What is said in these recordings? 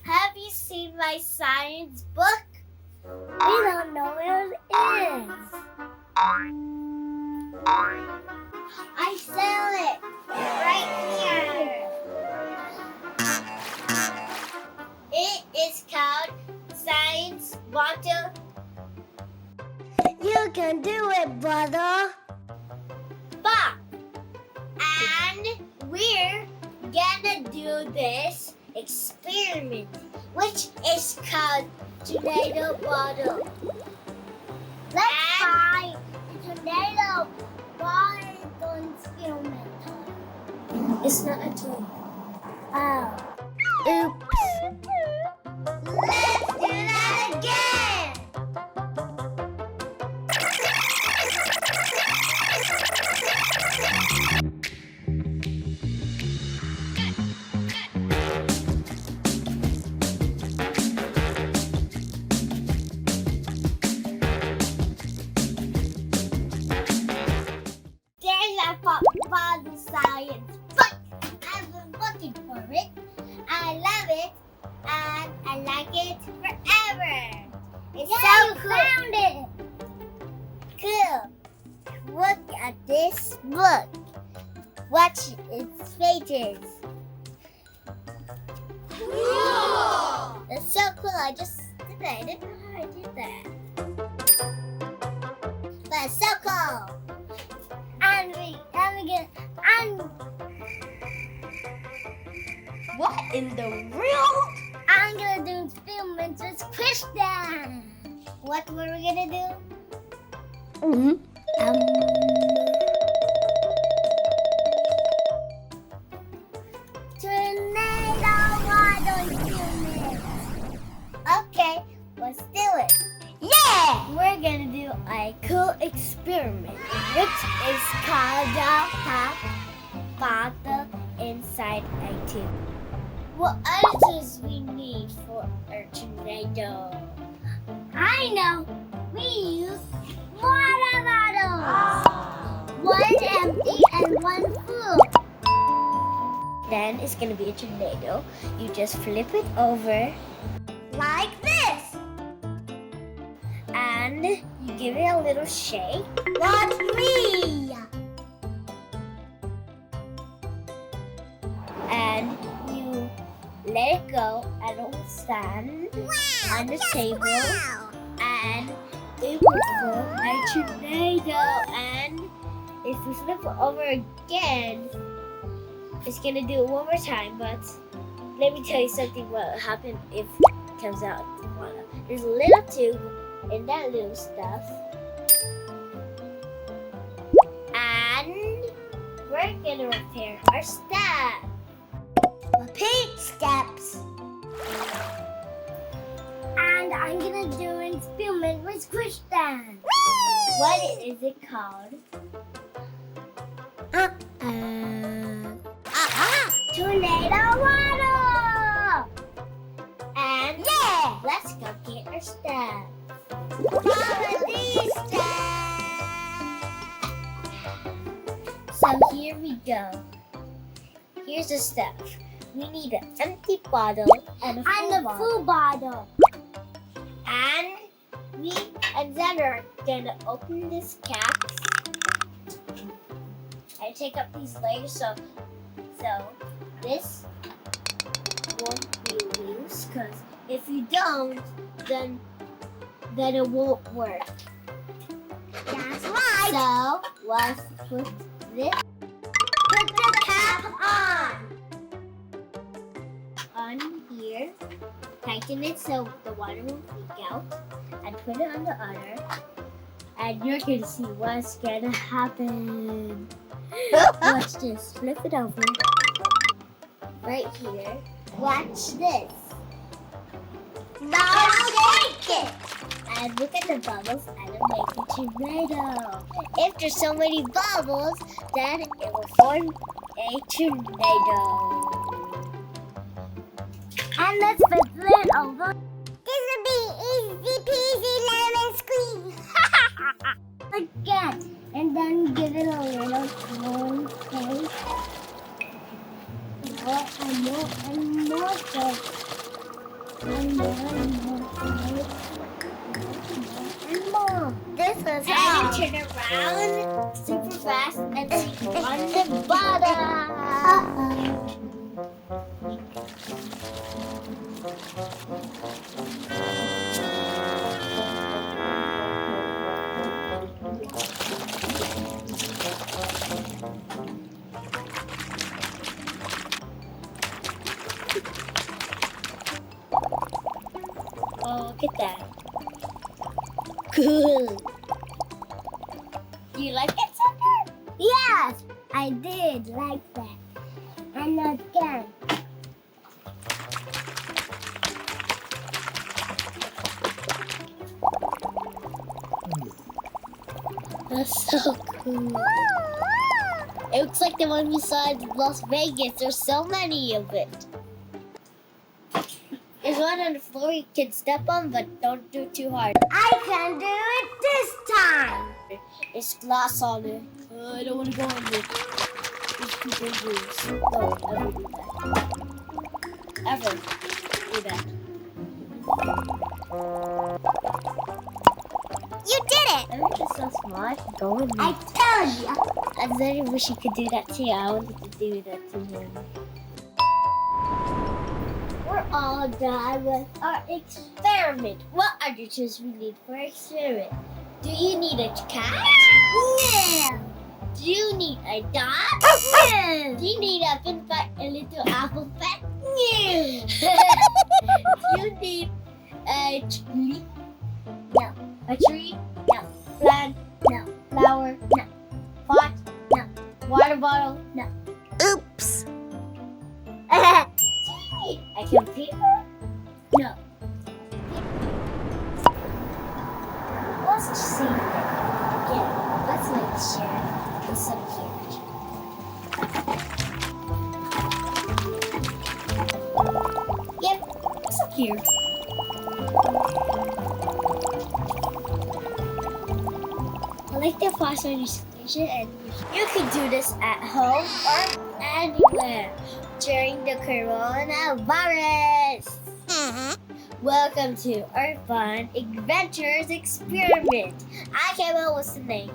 Have you seen my science book? We don't know where it is. I sell it right here. It is called Science Bottle. You can do it, brother. But, and we're gonna do this experiment, which is called tornado bottle. Let's try the tornado bottle experiment. It's not a toy. Oh. Oops. Let's do that again. There's a bottle science book. I've been looking for it. I love it, and I like it forever. It's so cool. Found it. Cool. Look at this book. Watch its pages. Cool. It's so cool. I just did that. I didn't know how I did that. But it's so cool. What in the world? I'm gonna do experiments with Kristen. What were we gonna do? Tornado water experiment. Okay, let's do it. Yeah! We're gonna do a cool experiment, which is called the pop bottle inside a tube. What items we need for our tornado? I know. We use water bottles. One empty and one full. Then it's gonna be a tornado. You just flip it over like this. And you give it a little shake. Watch me! And you let it go and it will stand on the table. And it will form a tornado. And if we flip it over again, it's gonna do it one more time. But let me tell you something what will happen if it comes out of the water. There's a little tube in that little stuff. And we're gonna repair our step. Repeat steps. And I'm gonna do an experiment with Kristen. What is it called? Tornado water! And yeah, let's go get our stuff. Follow these steps. So here we go. Here's the stuff. We need an empty bottle and a full bottle. And me and Xander are gonna open this cap and take up these layers so this won't be loose, because if you don't, then it won't work. That's right. So let's put the cap on here. Tighten it so the water won't leak out, and put it on the other. And you're gonna see what's gonna happen. Watch this. Flip it over. Right here. Watch this. Now shake it. And look at the bubbles and it'll make a tornado. If there's so many bubbles, then it will form a tornado. And let's flip it over. This will be easy peasy lemon squeeze. Again. And then give it a little warm taste. More and more and more taste. More. This is And how. turn around super fast and see on the bottom. Oh, look at that. Cool. Do you like it, Xander? Yes, I did like that. And again. That's so cool. It looks like the one besides Las Vegas. There's so many of it. There's one on the floor you can step on, but don't do too hard. I can do it this time. It's glass on it. I don't want to go on it. It's too dangerous. Don't ever do that. Ever do that. You did it. I think it's so smart. Go in there. I told you. I really wish you could do that too. I wanted to do that to him. We're all done with our experiment. What other tools we need for experiment? Do you need a cat? No. Do you need a dog? No. Do you need a pin pet, a little apple pet? No. Do you need a tree? No. A tree? No. Plant? No. Flower? No. Pot? No. Water bottle? No. Oops. A computer? No. Let's just see. Yeah, let's make sure it's so cute. Yep, it's so cute. I like the flash on your station, and you can do this at home or anywhere during the coronavirus. Welcome to our fun adventures experiment. I can't remember what's the name.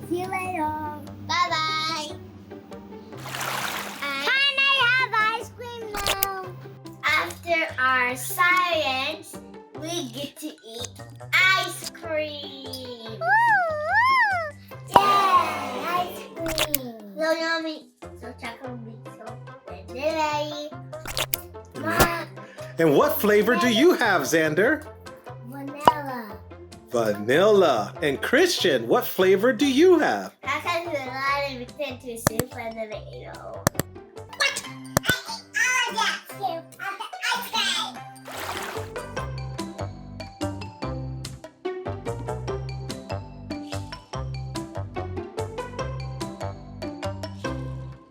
See you later. Bye bye. Can I have ice cream now? After our science, we get to eat ice cream. Yeah, ice cream. So yummy, so chocolate, so vanilla. Mom, And what flavor do you have, Xander? Vanilla. Vanilla. And Christian, what flavor do you have? I can do a lot of it into soup and then